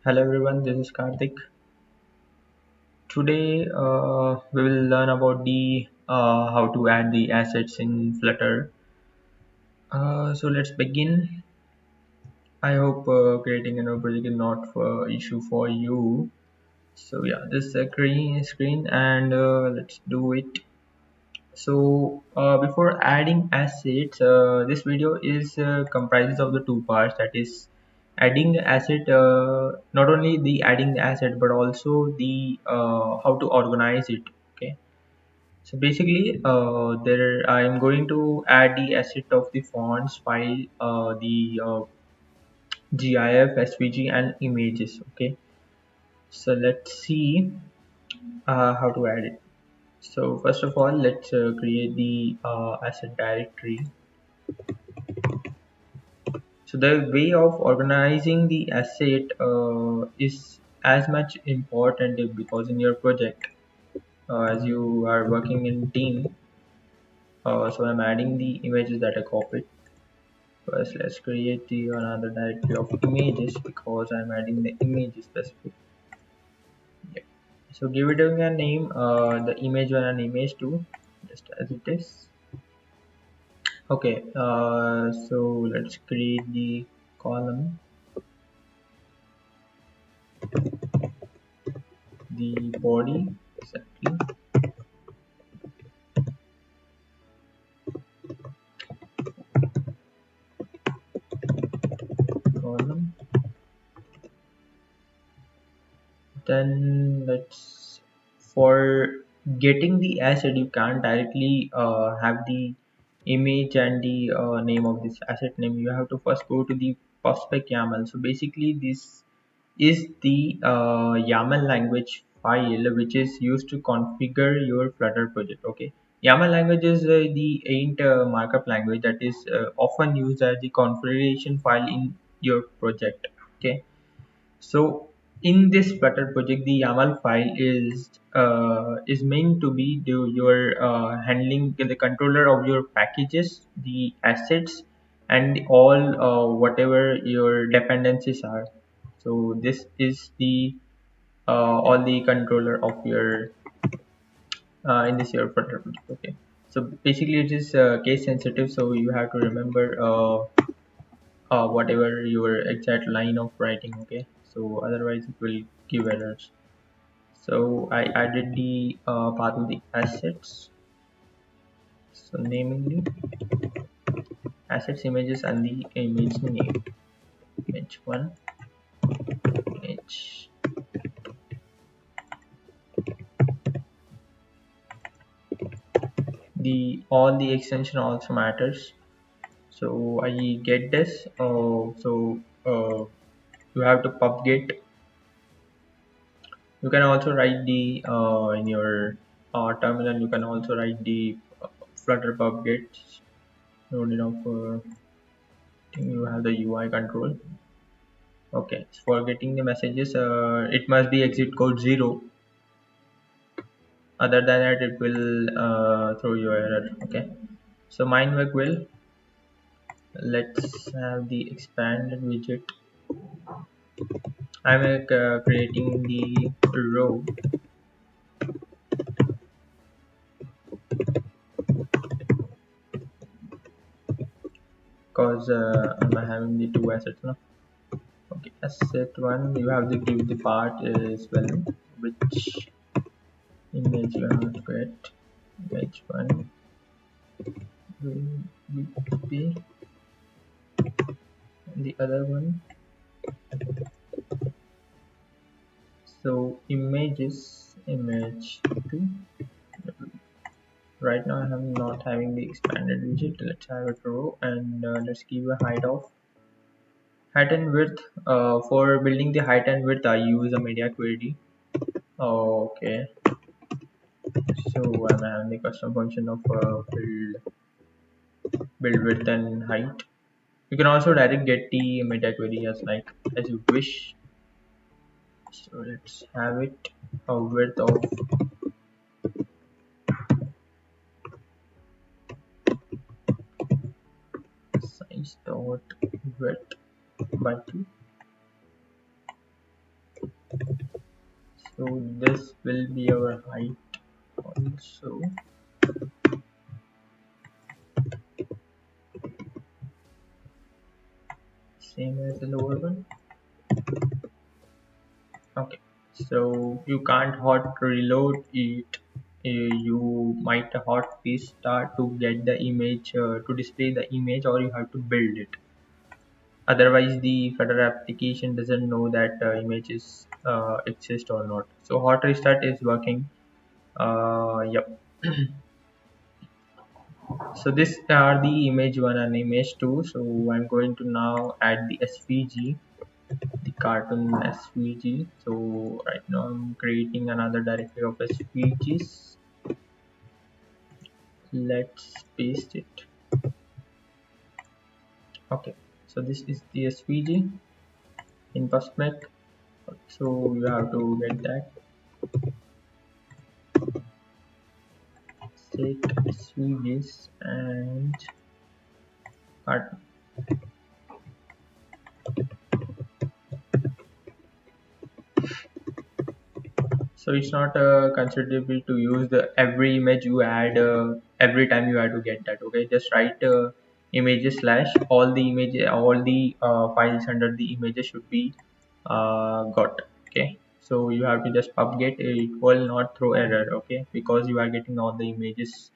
Hello everyone, this is Karthik. Today we will learn about the how to add the assets in Flutter. So let's begin. I hope creating a new project is not for issue for you. So yeah, this is a screen and let's do it. So before adding assets, this video is comprises of the two parts, that is adding the asset, not only the adding the asset but also the how to organize it. Okay, so basically there I am going to add the asset of the fonts file, the GIF, SVG and images. Okay, so let's see how to add it. So first of all, let's create the asset directory. So the way of organizing the asset is as much important, because in your project, as you are working in team, so I'm adding the images that I copied. First, let's create the another directory of images, because I'm adding the images specific. Yeah. So give it a name, the image one and image two, just as it is. Okay, so let's create the column, the body, exactly, column. Then let's, for getting the asset, you can't directly have the image and the name of this asset name. You have to first go to the prospect YAML. So basically this is the YAML language file which is used to configure your Flutter project. Okay, YAML language is the ain't markup language that is often used as the configuration file in your project. Okay, so in this Flutter project, the YAML file is meant to be your handling the controller of your packages, the assets, and all whatever your dependencies are. So this is the all the controller of your in this your Flutter project. Okay. So basically, it is case sensitive, so you have to remember whatever your exact line of writing. Okay, so otherwise it will give errors. So I added the path of the assets, so naming the assets, images and the image name, image one, image. The all the extension also matters, so I get this. So you have to pub get. You can also write the in your terminal, you can also write the flutter pub get. No need of you have the UI control. Okay, for getting the messages, it must be exit code 0. Other than that, it will throw you error. Okay, so mine work will. Let's have the expanded widget. I'm creating the row, because I'm having the two assets now. Okay, asset one, you have to give the part as well, which image you have to get. Image one will be, the other one. So images, image 2. Right now I'm not having the expanded widget. Let's have it row, and let's give a height of height and width. For building the height and width, I use a media query. Okay, so I'm having the custom function of build width and height. You can also direct get the media query as you wish. So let's have it a width of size dot width by 2. So this will be our height also, same as the lower one. Okay, so you can't hot reload it. You might hot restart to get the image to display the image, or you have to build it. Otherwise, the Flutter application doesn't know that images exist or not. So hot restart is working. Yep. So this are the image one and image two. So I'm going to now add the SVG, the cartoon SVG. So right now I'm creating another directory of SVGs. Let's paste it. Okay. So this is the SVG in Postmec. So you have to get that. Set SVGs and cartoon. So it's not considerable to use the every image you add every time you have to get that. Okay, just write images slash all the image, all the files under the images should be got. Okay, so you have to just get it will not throw error. Okay, because you are getting all the images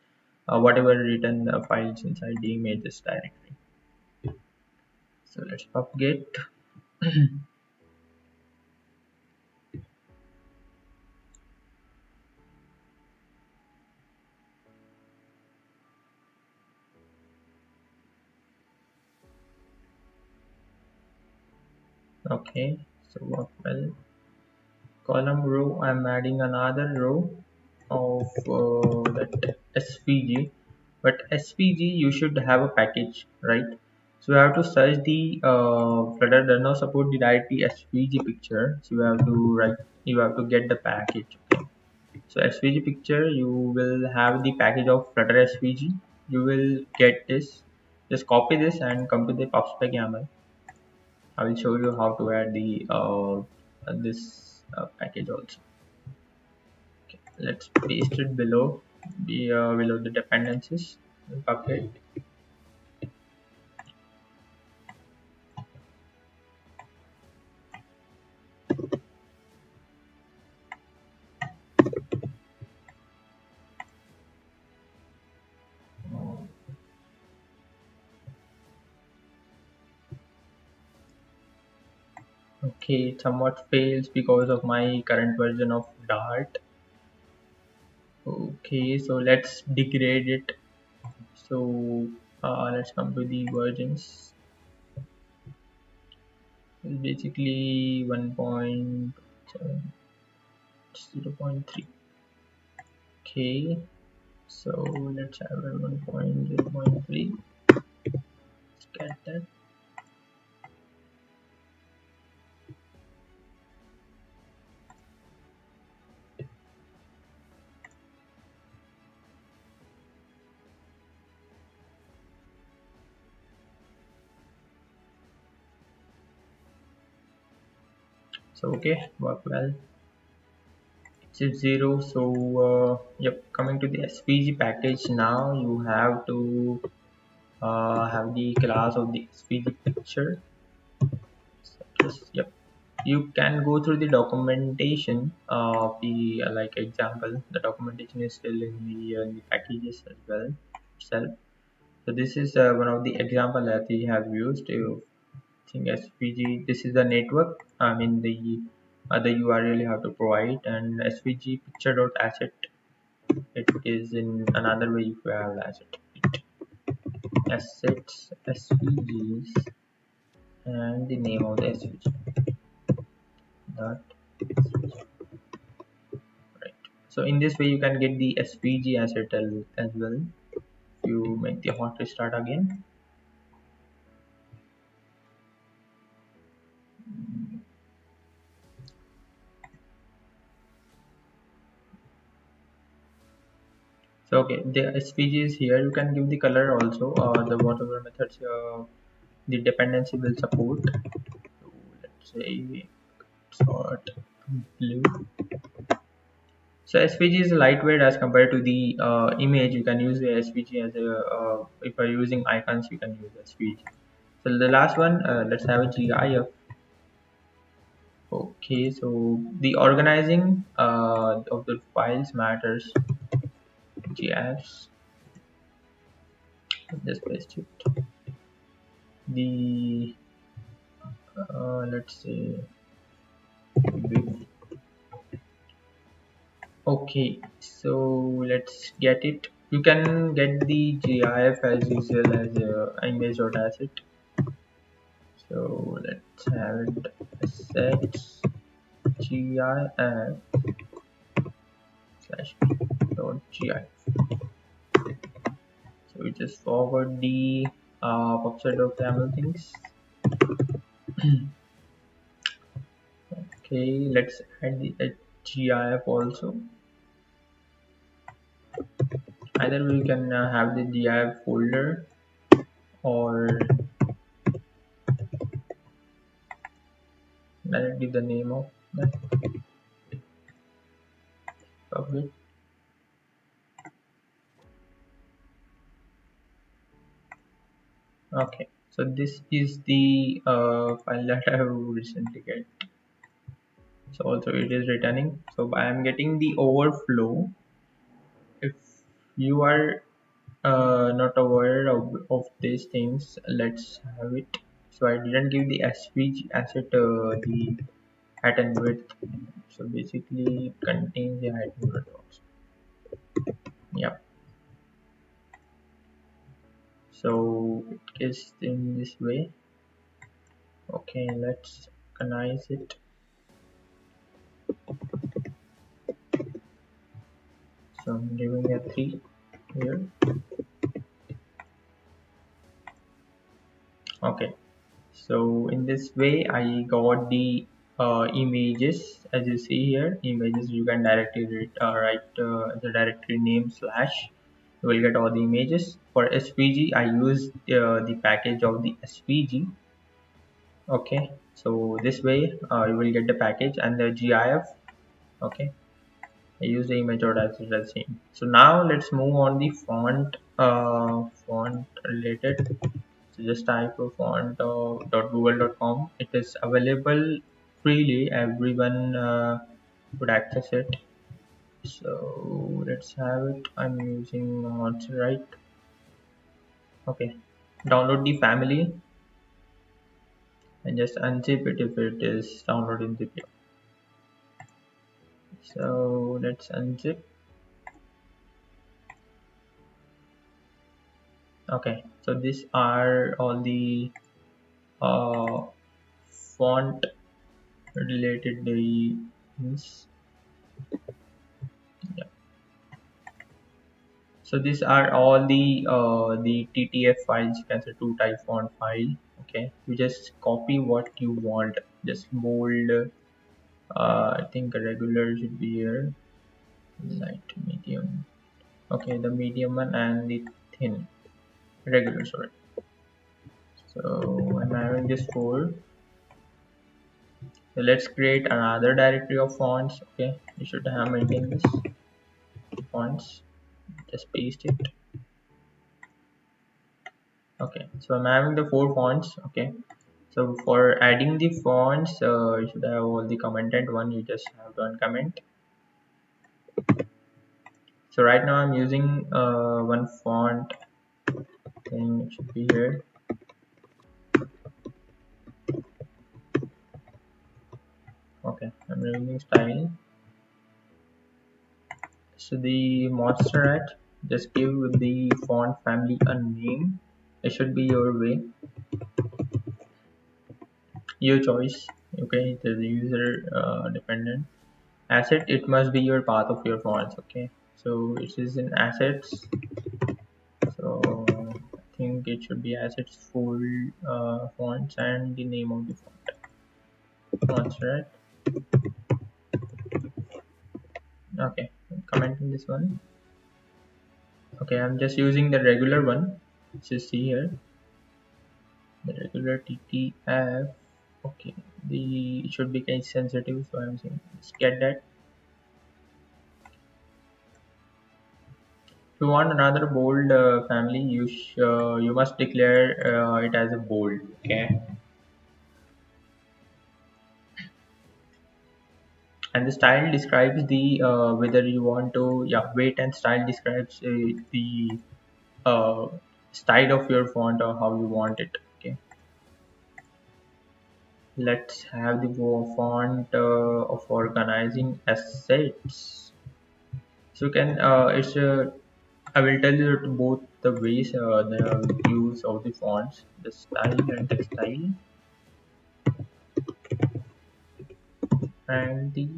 whatever written files inside the images directly. So let's get. Okay, so what well column row, I'm adding another row of that SVG, but SVG you should have a package, right? So you have to search the Flutter does not support the directly SVG picture, so you have to write, you have to get the package. Okay, so SVG picture you will have the package of Flutter SVG. You will get this, just copy this and come to the PubSpec YAML. I will show you how to add the this package also. Let's paste it below below the dependencies bucket. Okay, it somewhat fails because of my current version of Dart. Okay, so let's degrade it. So let's come to the versions. It's basically 1.7, 0.3. Okay, so let's have a 1.0.3. Let's get that. So okay, work well. It's 0. So yep, coming to the SVG package now, you have to have the class of the SVG picture. So just yep, you can go through the documentation of the like example. The documentation is still in the packages as well itself. So this is one of the example that we have used to think SVG. This is the network. I mean the URL you have to provide, and SVG picture dot asset. It is in another way if you have asset assets SVGs and the name of the SVG. That right. So in this way you can get the SVG asset as well. You make the hot restart again. So okay, the SVG is here. You can give the color also, or the whatever methods the dependency will support. So let's say sort. blue. So SVG is lightweight as compared to the image. You can use the SVG as a if you're using icons, you can use SVG. So the last one, let's have a GIF. Okay, so the organizing of the files matters. GIFs, just paste it. The let's say okay, so let's get it. You can get the GIF as usual as image.asset. So let's have it assets GIF slash dot GIF. So we just forward the upside of camel things. Okay, let's add the GIF also. Either we can have the GIF folder or directly the name of that public. Okay, so this is the file that I have recently get. So also it is returning. So I am getting the overflow. If you are not aware of these things, let's have it. So I didn't give the SVG asset the height and width. So basically it contains the height and width also. Yeah. So it is in this way. Okay, let's organize it. So I'm giving a 3 here. Okay, so in this way I got the images. As you see here, images you can directly write the directory name slash, you will get all the images. For SVG I use the package of the SVG. Okay, so this way you will get the package and the GIF. Okay, I use the image or as the same. So now let's move on the font related. So just type a font .google.com. It is available freely. Everyone could access it. So let's have it. I'm using Monster, right? Okay. Download the family and just unzip it if it is downloading zip. So let's unzip. Okay. So these are all the uh, font related things. Yeah. So these are all the TTF files. You can say two type font file. Okay, you just copy what you want. Just bold. I think a regular should be here. Light, medium. Okay, the medium one and the thin. Regular, sorry. So I'm having this four. So let's create another directory of fonts. Okay, you should have maintained this fonts. Just paste it. Okay, so I'm having the four fonts. Okay, so for adding the fonts, you should have all the commented one. You just have to uncomment. So right now I'm using one font. Thing it should be here. Okay, I'm using style. So the monster art, just give the font family a name. It should be your way, your choice. Okay, it is user dependent. Asset, it must be your path of your fonts. Okay, so it is in assets. So I think it should be assets full fonts and the name of the fonts, right? Okay, I'm commenting this one. Okay, I'm just using the regular one. Let's just see here the regular TTF. Okay, the it should be case sensitive, so I'm saying just get that. If you want another bold family, you must declare it as a bold. Okay, and the style describes the whether you want to, yeah, weight and style describes the uh, style of your font or how you want it. Okay, let's have the font of organizing assets. So you can it's I will tell you both the ways, the use of the fonts, the style and the style, and the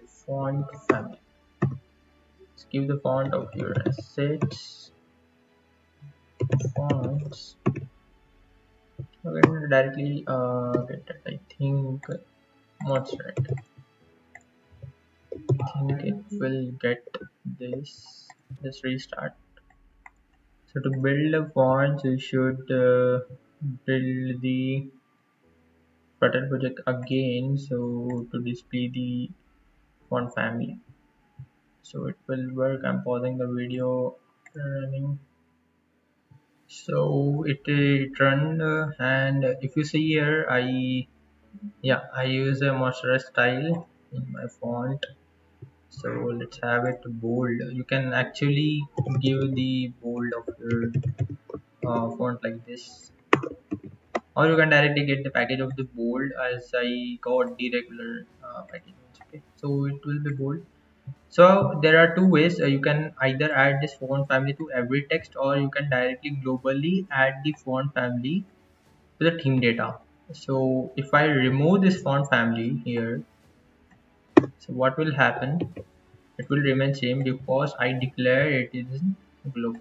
font family. Let's give the font of your assets fonts. You can directly get that. I think monster. I think it will get this. Let's restart. So to build a font, you should build the Flutter project again. So to display the font family, so it will work. I'm pausing the video running. So it run and if you see here, I use a moisturize style in my font. So let's have it bold. You can actually give the bold of your font like this, or you can directly get the package of the bold as I got the regular package. Okay, so it will be bold. So there are two ways. You can either add this font family to every text, or you can directly globally add the font family to the theme data. So if I remove this font family here, so what will happen? It will remain same because I declare it is global.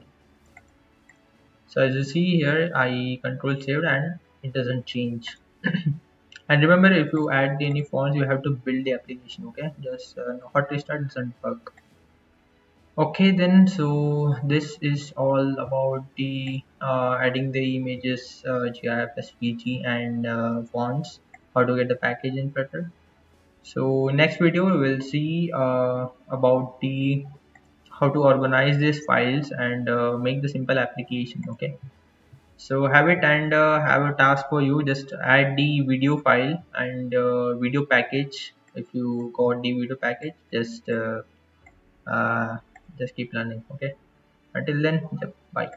So as you see here, I control saved and it doesn't change. And remember, if you add any fonts, you have to build the application. Okay, just hot restart doesn't work. Okay, then so this is all about the adding the images, GIF, SVG, and fonts. How to get the package in Flutter. So next video we will see about the how to organize these files and make the simple application. Okay, so have it and have a task for you. Just add the video file and video package. If you got the video package, uh, just keep learning. Okay, until then, yep, bye.